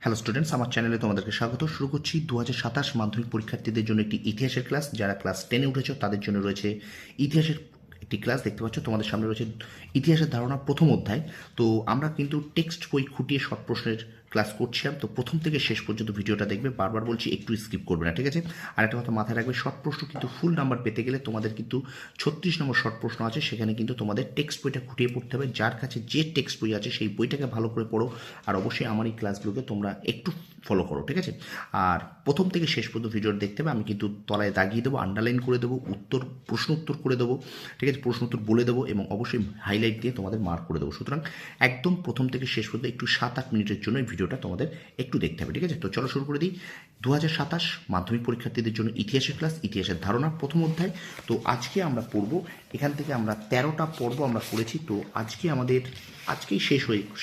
Hello students, আমার চ্যানেলে তোমাদেরকে স্বাগত। শুরু করছি 2027 মাধ্যমিক পরীক্ষার্থীদের জন্য একটি ইতিহাসের ক্লাস। যারা ক্লাস 10-এ উঠেছ তাদের জন্য রয়েছে ইতিহাসের একটি ক্লাস। দেখতে পাচ্ছ তোমাদের সামনে রয়েছে ইতিহাসের ধারণা প্রথম অধ্যায়। তো আমরা কিন্তু টেক্সট বই খুঁটিয়ে শর্ট প্রশ্নের ক্লাস করছিলাম। তো প্রথম থেকে শেষ পর্যন্ত ভিডিওটা দেখবে, বারবার বলছি একটু স্কিপ করবে না, ঠিক আছে? আর একটা কথা মাথায় রাখবে, শর্ট প্রশ্ন কিন্তু ফুল নাম্বার পেতে গেলে তোমাদের কিন্তু 36 নম্বর শর্ট প্রশ্ন আছে, সেখানে কিন্তু তোমাদের টেক্সট বইটা খুঁটিয়ে পড়তে হবে। যার কাছে যে টেক্সট বই আছে সেই বইটাকে ভালো করে পড়ো, আর অবশ্যই আমার এই ক্লাসগুলোকে তোমরা একটু ফলো করো, ঠিক আছে? আর প্রথম থেকে শেষ পর্যন্ত ভিডিওটা দেখতে হবে। আমি কিন্তু তলায় দাগিয়ে দেবো, আন্ডারলাইন করে দেবো, প্রশ্ন উত্তর করে দেবো, ঠিক আছে? প্রশ্ন উত্তর বলে দেবো এবং অবশ্যই হাইলাইট দিয়ে তোমাদের মার্ক করে দেবো। সুতরাং একদম প্রথম থেকে শেষ পর্যন্ত একটু 7-8 মিনিটের জন্য এই ভিডিওটা তোমাদের একটু দেখতে হবে, ঠিক আছে? তো চলো শুরু করে দিই। 2027 মাধ্যমিক পরীক্ষার্থীদের জন্য ইতিহাসের ক্লাস, ইতিহাসের ধারণা প্রথম অধ্যায়। তো আজকে আমরা পড়ব, এখান থেকে আমরা 13টা পর্ব আমরা পড়েছি। তো আজকেই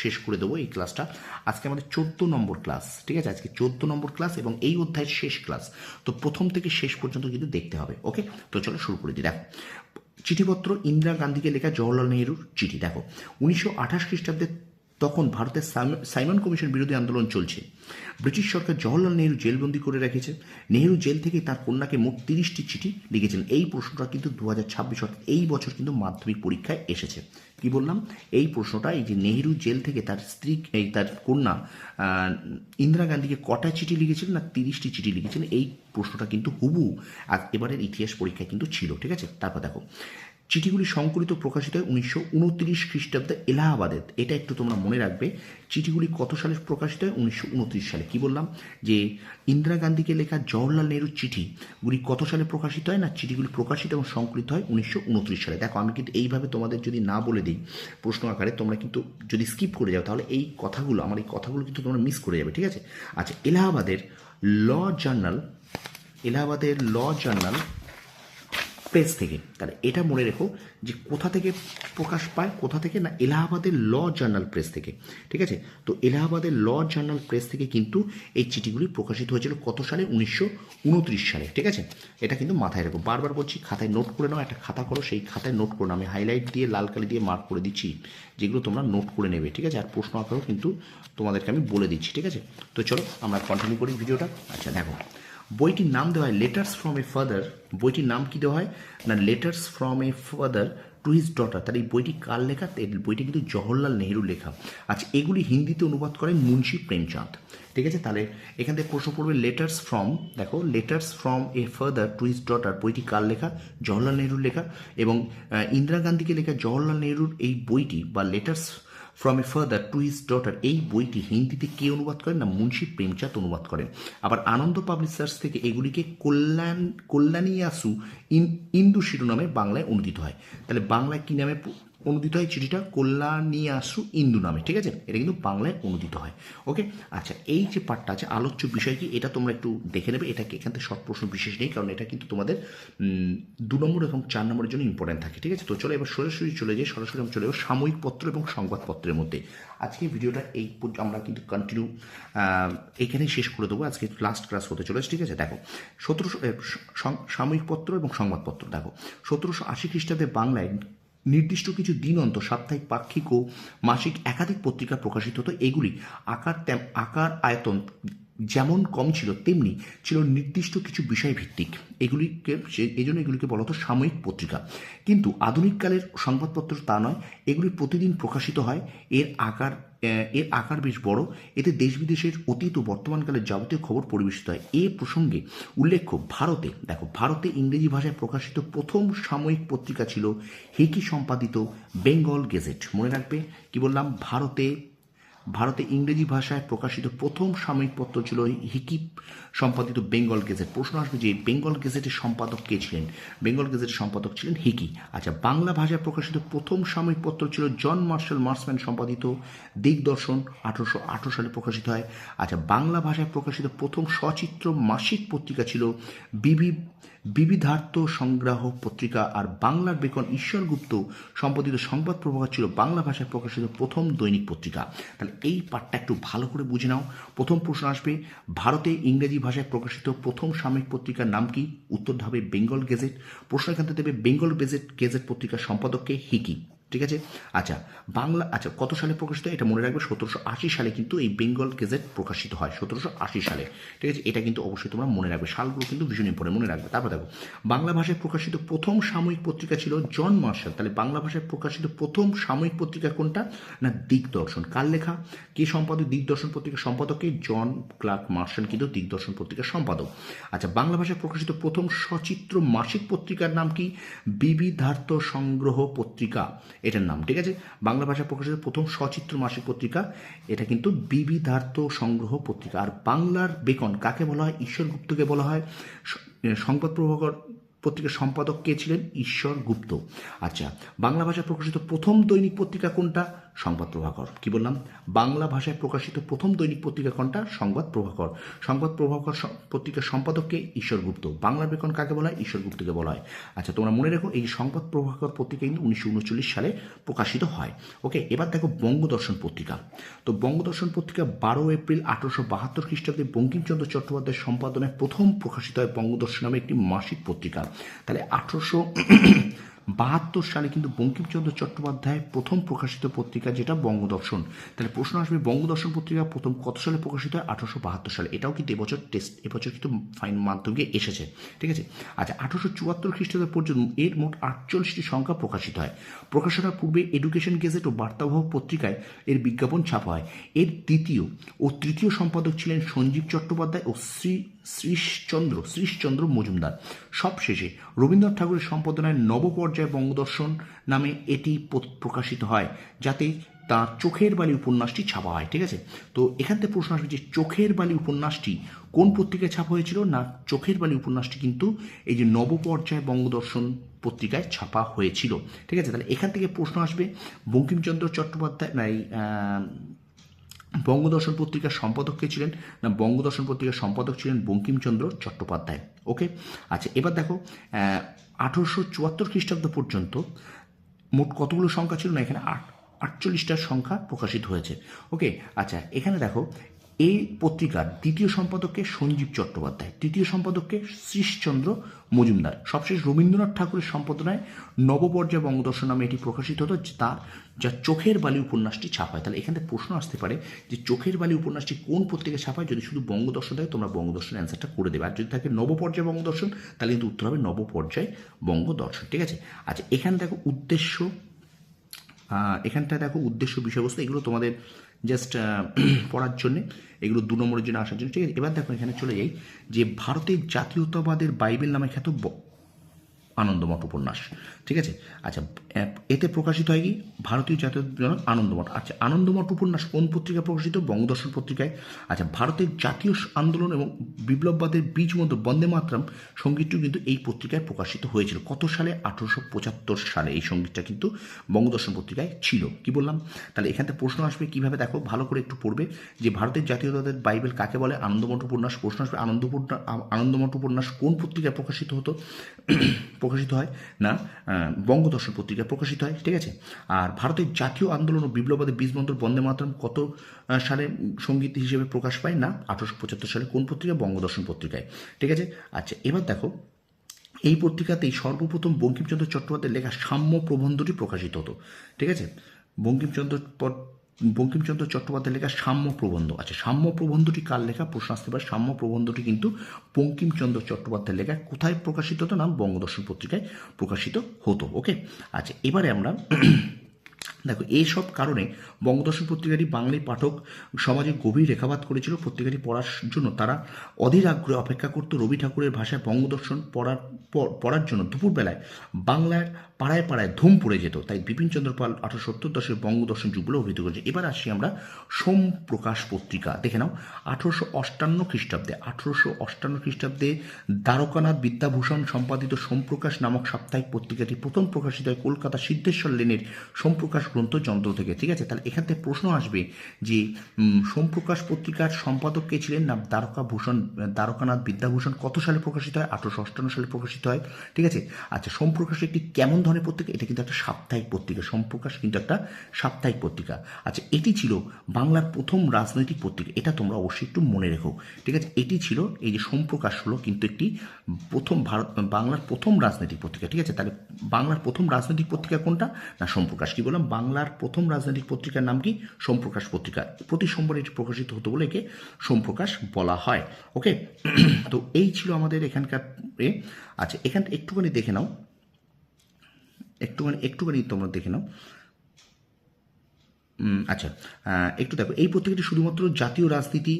শেষ করে দেবো এই ক্লাসটা। আজকে আমাদের 14 নম্বর ক্লাস, ঠিক আছে? আজকে 14 নম্বর ক্লাস এবং এই অধ্যায়ের শেষ ক্লাস। তো প্রথম থেকে শেষ পর্যন্ত কিন্তু দেখতে হবে, ওকে? তো চলো শুরু করে দিই। দেখো, চিঠিপত্র ইন্দিরা গান্ধীকে লেখা জওহরলাল নেহরুর চিঠি। দেখো, 1928 খ্রিস্টাব্দে তখন ভারতের সাইমন কমিশন বিরোধী আন্দোলন চলছে। ব্রিটিশ সরকার জওহরলাল নেহরু জেলবন্দি করে রেখেছে। নেহরু জেল থেকে তার কন্যাকে মোট 30টি চিঠি লিখেছেন। এই প্রশ্নটা কিন্তু 2026 অর্থাৎ এই বছর কিন্তু মাধ্যমিক পরীক্ষায় এসেছে। কি বললাম? এই প্রশ্নটা, এই যে নেহরু জেল থেকে তার স্ত্রী, এই তার কন্যা ইন্দিরা গান্ধীকে কটা চিঠি লিখেছিলেন না 30টি চিঠি লিখেছিলেন, এই প্রশ্নটা কিন্তু হুবহু আর এবারের ইতিহাস পরীক্ষায় কিন্তু ছিল, ঠিক আছে? তারপর দেখো, চিঠিগুলি সংকলিত প্রকাশিত হয় 1929 খ্রিস্টাব্দে এলাহাবাদে। এটা একটু তোমরা মনে রাখবে, চিঠিগুলি কত সালে প্রকাশিত হয়? 1929 সালে। কি বললাম? যে ইন্দিরা গান্ধীকে লেখা জওহরলাল নেহরুর চিঠিগুলি কত সালে প্রকাশিত হয় না, চিঠিগুলি প্রকাশিত এবং সংকলিত হয় 1929 সালে। দেখো, আমি কিন্তু এইভাবে তোমাদের যদি না বলে দিই প্রশ্ন আকারে, তোমরা কিন্তু যদি স্কিপ করে যাও তাহলে এই কথাগুলো কিন্তু তোমরা মিস করে যাবে, ঠিক আছে? আচ্ছা, এলাহাবাদের ল জার্নাল প্রেস থেকে। তাহলে এটা মনে রেখো যে কোথা থেকে প্রকাশ পায়, কোথা থেকে না, এলাহাবাদের ল জার্নাল প্রেস থেকে, ঠিক আছে? তো এলাহাবাদের ল জার্নাল প্রেস থেকে কিন্তু এই চিঠিগুলি প্রকাশিত হয়েছিল কত সালে? 1929 সালে, ঠিক আছে? এটা কিন্তু মাথায় রাখো, বারবার বলছি, খাতায় নোট করে নাও, একটা খাতা করো, সেই খাতায় নোট করো। আমি হাইলাইট দিয়ে লাল কালি দিয়ে মার্ক করে দিচ্ছি, যেগুলো তোমরা নোট করে নেবে, ঠিক আছে? আর প্রশ্ন আকারেও কিন্তু তোমাদেরকে আমি বলে দিচ্ছি, ঠিক আছে? তো চলো আমরা কন্টিনিউ করি ভিডিওটা। আচ্ছা দেখো, বইটির নাম দেওয়া হয় লেটার্স ফ্রম এ ফাদার। বইটির নাম কি দেওয়া হয় না, letters from a father to his daughter. তাহলে এই বইটি কার লেখা? বইটি কিন্তু জওহরলাল নেহরুর লেখা। আচ্ছা, এগুলি হিন্দিতে অনুবাদ করেন মুন্সি প্রেমচাঁদ, ঠিক আছে? তাহলে এখান থেকে প্রশ্ন পড়বে লেটার্স ফ্রম, দেখো, letters from a father to his daughter, বইটি কার লেখা? জওহরলাল নেহরুর লেখা। এবং ইন্দিরা গান্ধীকে লেখা জওহরলাল নেহরুর এই বইটি বা letters from a father to his daughter, এই বইটি হিন্দিতে কে অনুবাদ করেন না, মুন্সি প্রেমচাঁদ অনুবাদ করেন। আবার আনন্দ পাবলিশার্স থেকে এগুলিকে কল্যাণীয়াসু ইন্দু শিরোনামে বাংলায় অনুদিত হয়। তাহলে বাংলায় কি নামে অনুদিত হয় চিঠিটা? কল্যাণীয়াসু ইন্দু নামে, ঠিক আছে? এটা কিন্তু বাংলায় অনুদিত হয়, ওকে? আচ্ছা, এই যে পার্টটা আছে, আলোচ্য বিষয় কি, এটা তোমরা একটু দেখে নেবে। এটাকে এখান থেকে শর্ট প্রশ্ন বিশেষ নেই, কারণ এটা কিন্তু তোমাদের 2 নম্বর এবং 4 নম্বরের জন্য ইম্পর্টেন্ট থাকে, ঠিক আছে? তো চলো এবার সরাসরি আমি চলে যাবো সাময়িক পত্র এবং সংবাদপত্রের মধ্যে। আজকে ভিডিওটা আমরা কিন্তু কন্টিনিউ এইখানেই শেষ করে দেবো। আজকে লাস্ট ক্লাস হতে চলেছে, ঠিক আছে? দেখো, 1700 সাময়িক পত্র এবং সংবাদপত্র। দেখো, 1780 খ্রিস্টাব্দে বাংলায় নির্দিষ্ট কিছু দিন অন্তর সাপ্তাহিক, পাক্ষিক ও মাসিক একাধিক পত্রিকা প্রকাশিত হতো। এগুলি আকার আয়তন যেমন কম ছিল, তেমনি ছিল নির্দিষ্ট কিছু বিষয় ভিত্তিক। এই জন্য এগুলিকে বলা হতো সাময়িক পত্রিকা। কিন্তু আধুনিককালের সংবাদপত্র তা নয়, এগুলি প্রতিদিন প্রকাশিত হয়। এর আকার বেশ বড়। এতে দেশ বিদেশের অতীত ও বর্তমানকালের যাবতীয় খবর পরিবেশিত হয়। এ প্রসঙ্গে উল্লেখ্য, ভারতে ইংরেজি ভাষায় প্রকাশিত প্রথম সাময়িক পত্রিকা ছিল হিকি সম্পাদিত বেঙ্গল গেজেট। মনে রাখবে, কি বললাম? ভারতে ইংরেজি ভাষায় প্রকাশিত প্রথম সাময়িক পত্র ছিল হিকি সম্পাদিত বেঙ্গল গেজেট। প্রশ্ন আসবে যে বেঙ্গল গেজেটের সম্পাদক কে ছিলেন? বেঙ্গল গেজেটের সম্পাদক ছিলেন হিকি। আচ্ছা, বাংলা ভাষায় প্রকাশিত প্রথম সাময়িক পত্র ছিল জন মার্শাল মার্সম্যান সম্পাদিত দিগদর্শন, 1818 সালে প্রকাশিত হয়। আচ্ছা, বাংলা ভাষায় প্রকাশিত প্রথম সচিত্র মাসিক পত্রিকা ছিল বিবিধার্থ সংগ্রহ পত্রিকা। আর বাংলার বেকন ঈশ্বরগুপ্ত সম্পাদিত সংবাদ প্রভাকর ছিল বাংলা ভাষায় প্রকাশিত প্রথম দৈনিক পত্রিকা। তাহলে এই পাঠটা একটু ভালো করে বুঝে নাও। প্রথম প্রশ্ন আসবে, ভারতে ইংরেজি ভাষায় প্রকাশিত প্রথম সাময়িক পত্রিকার নাম কি? উত্তর হবে বেঙ্গল গেজেট। প্রশ্ন এখান থেকে দেবে বেঙ্গল গেজেট পত্রিকার সম্পাদককে হিকি। ঠিক আছে। আচ্ছা বাংলা, আচ্ছা কত সালে প্রকাশিত হয় এটা মনে রাখবে, 1780 সালে কিন্তু এই বেঙ্গল গেজেট প্রকাশিত হয়, 1780 সালে। ঠিক আছে, এটা কিন্তু অবশ্যই তোমরা মনে রাখবে, সালগুলো কিন্তু ভীষণ ইম্পর্টেন্ট, মনে রাখবে। তারপর দেখো বাংলা ভাষায় প্রকাশিত প্রথম সাময়িক পত্রিকা ছিল জন মার্শাল। তাহলে বাংলা ভাষায় প্রকাশিত প্রথম সাময়িক পত্রিকা কোনটা? না দিগদর্শন। কার লেখা? কে সম্পাদক? দিগদর্শন পত্রিকার সম্পাদককে জন ক্লার্ক মার্শাল কিন্তু দিগদর্শন পত্রিকার সম্পাদক। আচ্ছা বাংলা ভাষায় প্রকাশিত প্রথম সচিত্র মাসিক পত্রিকার নাম কি? বিবিধার্থ সংগ্রহ পত্রিকা এটার নাম। ঠিক আছে, বাংলা ভাষায় প্রকাশিত প্রথম সচিত্র মাসিক পত্রিকা এটা কিন্তু বিবিধার্থ সংগ্রহ পত্রিকা। আর বাংলার বেকন কাকে বলা হয়? ঈশ্বর গুপ্তকে বলা হয়। সংবাদ প্রভাকর পত্রিকার সম্পাদক কে ছিলেন? ঈশ্বর গুপ্ত। আচ্ছা বাংলা ভাষায় প্রকাশিত প্রথম দৈনিক পত্রিকা কোনটা? সংবাদ প্রভাকর। কি বললাম? বাংলা ভাষায় প্রকাশিত প্রথম দৈনিক পত্রিকা কোনটা? সংবাদ প্রভাকর। সংবাদ প্রভাকর পত্রিকার সম্পাদককে ঈশ্বর গুপ্ত। বাংলার বেকন কাকে বলা হয়? ঈশ্বর গুপ্তকে বলা হয়। আচ্ছা তোমরা মনে রেখো এই সংবাদ প্রভাকর পত্রিকা কিন্তু 1939 সালে প্রকাশিত হয়। ওকে, এবার দেখো বঙ্গদর্শন পত্রিকা। তো বঙ্গদর্শন পত্রিকা 12 এপ্রিল 1872 খ্রিস্টাব্দে বঙ্কিমচন্দ্র চট্টোপাধ্যায়ের সম্পাদনায় প্রথম প্রকাশিত হয় বঙ্গদর্শন নামে একটি মাসিক পত্রিকা। তাহলে 1872 সালে কিন্তু বঙ্কিমচন্দ্র চট্টোপাধ্যায় প্রথম প্রকাশিত পত্রিকা যেটা বঙ্গদর্শন। তাহলে প্রশ্ন আসবে বঙ্গদর্শন পত্রিকা প্রথম কত সালে প্রকাশিত হয়? 1872 সালে। এটাও কিন্তু এবছর কিন্তু ফাইন মাধ্যমিকে এসেছে। ঠিক আছে, আচ্ছা 1874 খ্রিস্টাব্দ পর্যন্ত এর মোট 48টি সংখ্যা প্রকাশিত হয়। প্রকাশনার পূর্বে এডুকেশন গেজেট ও বার্তাবহ পত্রিকায় এর বিজ্ঞাপন ছাপা হয়। এর দ্বিতীয় ও তৃতীয় সম্পাদক ছিলেন সঞ্জীব চট্টোপাধ্যায় ও শ্রীশচন্দ্র মজুমদার। সবশেষে রবীন্দ্রনাথ ঠাকুরের সম্পাদনায় নবপর্যায় বঙ্গদর্শন নামে এটি প্রকাশিত হয়, যাতে তার চোখের বালি উপন্যাসটি ছাপা হয়। ঠিক আছে, তো এখান থেকে প্রশ্ন আসবে যে চোখের বালি উপন্যাসটি কোন পত্রিকায় ছাপা হয়েছিল? না চোখের বালি উপন্যাসটি কিন্তু এই যে নবপর্যায় বঙ্গদর্শন পত্রিকায় ছাপা হয়েছিল। ঠিক আছে, তাহলে এখান থেকে প্রশ্ন আসবে বঙ্কিমচন্দ্র চট্টোপাধ্যায় না এই বঙ্গদর্শন পত্রিকার সম্পাদক কে ছিলেন? না বঙ্গদর্শন পত্রিকার সম্পাদক ছিলেন বঙ্কিমচন্দ্র চট্টোপাধ্যায়। ওকে, আচ্ছা এবার দেখো 1874 খ্রিস্টাব্দ পর্যন্ত মোট কতগুলো সংখ্যা ছিল? না এখানে 48টার সংখ্যা প্রকাশিত হয়েছে। ওকে, আচ্ছা এখানে দেখো এই পত্রিকার দ্বিতীয় সম্পাদককে সঞ্জীব চট্টোপাধ্যায়, তৃতীয় সম্পাদককে শ্রীশচন্দ্র মজুমদার। সবশেষ রবীন্দ্রনাথ ঠাকুরের সম্পাদনায় নবপর্যায় বঙ্গদর্শন নামে এটি প্রকাশিত হতো, তার যা চোখের বালি উপন্যাসটি ছাপায়। তাহলে এখানে প্রশ্ন আসতে পারে যে চোখের বালি উপন্যাসটি কোন পত্রিকায় ছাপায়? যদি শুধু বঙ্গদর্শন থাকে তোমরা বঙ্গদর্শন অ্যান্সারটা করে দেবে, আর যদি থাকে নবপর্যায় বঙ্গদর্শন তাহলে কিন্তু উত্তর হবে নবপর্যায় বঙ্গদর্শন। ঠিক আছে, আচ্ছা এখানে দেখো এখানটায় দেখো উদ্দেশ্য বিষয়বস্তু, এগুলো তোমাদের জাস্ট পড়ার জন্যে, এগুলো 2 নম্বরের জন্য আসার জন্য। ঠিক আছে, এবার দেখো এখানে চলে যাই যে ভারতের জাতীয়তাবাদের বাইবেল নামে খ্যাত আনন্দমঠ উপন্যাস। ঠিক আছে, আচ্ছা এতে প্রকাশিত হয় কি? ভারতীয় জাতীয়জনক আনন্দমঠ। আচ্ছা আনন্দমঠ উপন্যাস কোন পত্রিকায় প্রকাশিত? বঙ্গদর্শন পত্রিকায়। আচ্ছা ভারতের জাতীয় আন্দোলন এবং বিপ্লববাদের বীজ মন্ত্র বন্দে মাতরম সঙ্গীতটি কিন্তু এই পত্রিকায় প্রকাশিত হয়েছিল। কত সালে? 1875 সালে এই সঙ্গীতটা কিন্তু বঙ্গদর্শন পত্রিকায় ছিল। কি বললাম? তাহলে এখান থেকে প্রশ্ন আসবে কিভাবে, দেখো ভালো করে একটু পড়বে যে ভারতের জাতীয়তাবাদের বাইবেল কাকে বলে? আনন্দমঠ উপন্যাস। প্রশ্ন আসবে আনন্দমঠ উপন্যাস কোন পত্রিকায় প্রকাশিত হয়? না বঙ্গদর্শন পত্রিকায় প্রকাশিত হয়। ঠিক আছে, আর ভারতের জাতীয় আন্দোলন ও বিপ্লবাদের বীজমন্ত্র বন্দে মাতরম কত সালে সঙ্গীত হিসেবে প্রকাশ পায়? না 1875 সালে। কোন পত্রিকা? বঙ্গদর্শন পত্রিকায়। ঠিক আছে, আচ্ছা এবার দেখো এই পত্রিকাতেই সর্বপ্রথম বঙ্কিমচন্দ্র চট্টোপাধ্যায়ের লেখা সাম্য প্রবন্ধটি প্রকাশিত হতো। ঠিক আছে, বঙ্কিমচন্দ্র চট্টোপাধ্যায়ের লেখা সাম্য প্রবন্ধ। আচ্ছা সাম্য প্রবন্ধটি কার লেখা? প্রশ্ন আসতে পারে। সাম্য প্রবন্ধটি কিন্তু বঙ্কিমচন্দ্র চট্টোপাধ্যায়ের লেখা। কোথায় প্রকাশিত হতো? না বঙ্গদর্শন পত্রিকায় প্রকাশিত হতো। ওকে, আচ্ছা এবারে আমরা দেখো এইসব কারণে বঙ্গদর্শন পত্রিকাটি বাঙালি পাঠক সমাজে গভীর রেখাপাত করেছিল। পত্রিকাটি পড়ার জন্য তারা অধীর আগ্রহে অপেক্ষা করত। রবি ঠাকুরের ভাষায় বঙ্গদর্শন পড়ার জন্য দুপুরবেলায় বাংলার পাড়ায় পাড়ায় ধুম পড়ে যেত। তাই বিপিনচন্দ্র পাল 1870 দশকের বঙ্গদর্শন যুগ বলে অভিহিত করেছে। এবার আসি আমরা সোমপ্রকাশ পত্রিকা, দেখে নাও 1858 খ্রিস্টাব্দে দ্বারকানাথ বিদ্যাভূষণ সম্পাদিত সোমপ্রকাশ নামক সাপ্তাহিক পত্রিকাটি প্রথম প্রকাশিত হয় কলকাতা সিদ্ধেশ্বর লেনের সোমপ্রকাশ গ্রন্থ যন্ত্র থেকে। ঠিক আছে, তাহলে এখান থেকে প্রশ্ন আসবে যে সোমপ্রকাশ পত্রিকার সম্পাদক কে ছিলেন? না দ্বারকানাথ বিদ্যাভূষণ। কত সালে প্রকাশিত হয়? 1858 সালে প্রকাশিত হয়। ঠিক আছে, আচ্ছা সোমপ্রকাশ একটি কেমন ধরনের পত্রিকা? এটা কিন্তু একটা সাপ্তাহিক পত্রিকা। সোমপ্রকাশ কিন্তু একটা সাপ্তাহিক পত্রিকা। আচ্ছা, এটি ছিল বাংলার প্রথম রাজনৈতিক পত্রিকা, এটা তোমরা অবশ্যই একটু মনে রেখো, ঠিক আছে? এটি ছিল, এই যে সোমপ্রকাশ হলো কিন্তু একটি বাংলার প্রথম রাজনৈতিক পত্রিকা, ঠিক আছে? তাহলে বাংলার প্রথম রাজনৈতিক পত্রিকা কোনটা? না, সোমপ্রকাশ। কি বললাম? বাংলার প্রথম রাজনৈতিক পত্রিকার নাম কি? সোমপ্রকাশ পত্রিকা। প্রতি সোমবার এটি প্রকাশিত হতো বলে একে সোমপ্রকাশ বলা হয়। ওকে, তো এই ছিল আমাদের এখানকার আচ্ছা, এখানটা একটুখানি দেখে নাও, একটুখানি তোমরা দেখে নাও। আচ্ছা, একটু দেখো, এই পত্রিকাটি শুধুমাত্র জাতীয় রাজনীতি,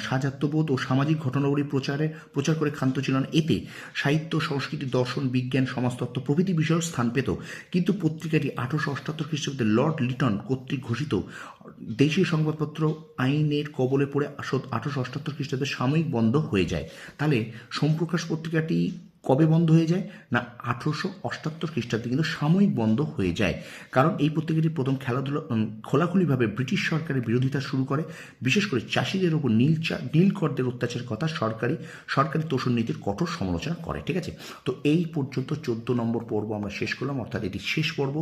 সাজাত্যবোধ ও সামাজিক ঘটনাবলী প্রচার করে ক্ষান্ত ছিল না। এতে সাহিত্য, সংস্কৃতি, দর্শন, বিজ্ঞান, সমাজতত্ত্ব প্রভৃতি বিষয়ের স্থান পেত। কিন্তু পত্রিকাটি 1878 খ্রিস্টাব্দে লর্ড লিটন কর্তৃক ঘোষিত দেশীয় সংবাদপত্র আইনের কবলে পড়ে 1878 খ্রিস্টাব্দে সাময়িক বন্ধ হয়ে যায়। তাহলে সোমপ্রকাশ পত্রিকাটি কবে বন্ধ হয়ে যায়? না, 1878 খ্রিস্টাব্দে কিন্তু সাময়িক বন্ধ হয়ে যায়। কারণ এই পত্রিকাটি প্রথম খোলাখুলিভাবে ব্রিটিশ সরকারের বিরোধিতা শুরু করে, বিশেষ করে চাষিদের ওপর নীল করদের অত্যাচারের কথা, সরকারি তোষণ নীতির কঠোর সমালোচনা করে, ঠিক আছে? তো এই পর্যন্ত 14 নম্বর পর্ব আমরা শেষ করলাম, অর্থাৎ এটি শেষ পর্ব।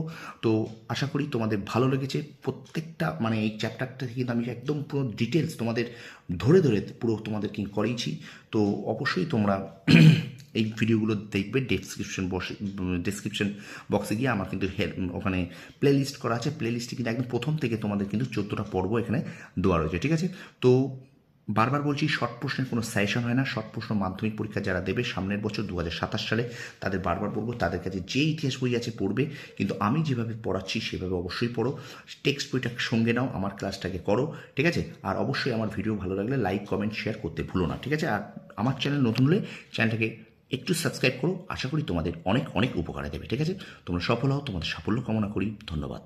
তো আশা করি তোমাদের ভালো লেগেছে। প্রত্যেকটা মানে এই চ্যাপ্টারটা থেকে আমি একদম পুরো ডিটেলস তোমাদের ধরে পুরো তোমাদের কি করিয়েছি। তো অবশ্যই তোমরা এই ভিডিওগুলো দেখবে। ডেসক্রিপশন বক্সে গিয়ে আমার কিন্তু ওখানে প্লে লিস্ট করা আছে। প্লে লিস্টে কিন্তু একদম প্রথম থেকে তোমাদের কিন্তু 14টা পর্ব এখানে দেওয়া রয়েছে, ঠিক আছে? তো বারবার বলছি, শর্ট প্রশ্নের কোনো সাজেশন হয় না। শর্ট প্রশ্ন মাধ্যমিক পরীক্ষা যারা দেবে সামনের বছর 2027 সালে, তাদের বারবার বলবো তাদের কাছে যে ইতিহাস বই আছে পড়বে, কিন্তু আমি যেভাবে পড়াচ্ছি সেভাবে অবশ্যই পড়ো। টেক্সট বইটা সঙ্গে নাও, আমার ক্লাসটাকে করো, ঠিক আছে? আর অবশ্যই আমার ভিডিও ভালো লাগলে লাইক, কমেন্ট, শেয়ার করতে ভুলো না, ঠিক আছে? আর আমার চ্যানেল নতুন হলে চ্যানেলটাকে একটু সাবস্ক্রাইব করো। আশা করি তোমাদের অনেক অনেক উপকারে দেবে, ঠিক আছে? তোমরা সফল হও, তোমাদের সাফল্য কামনা করি। ধন্যবাদ।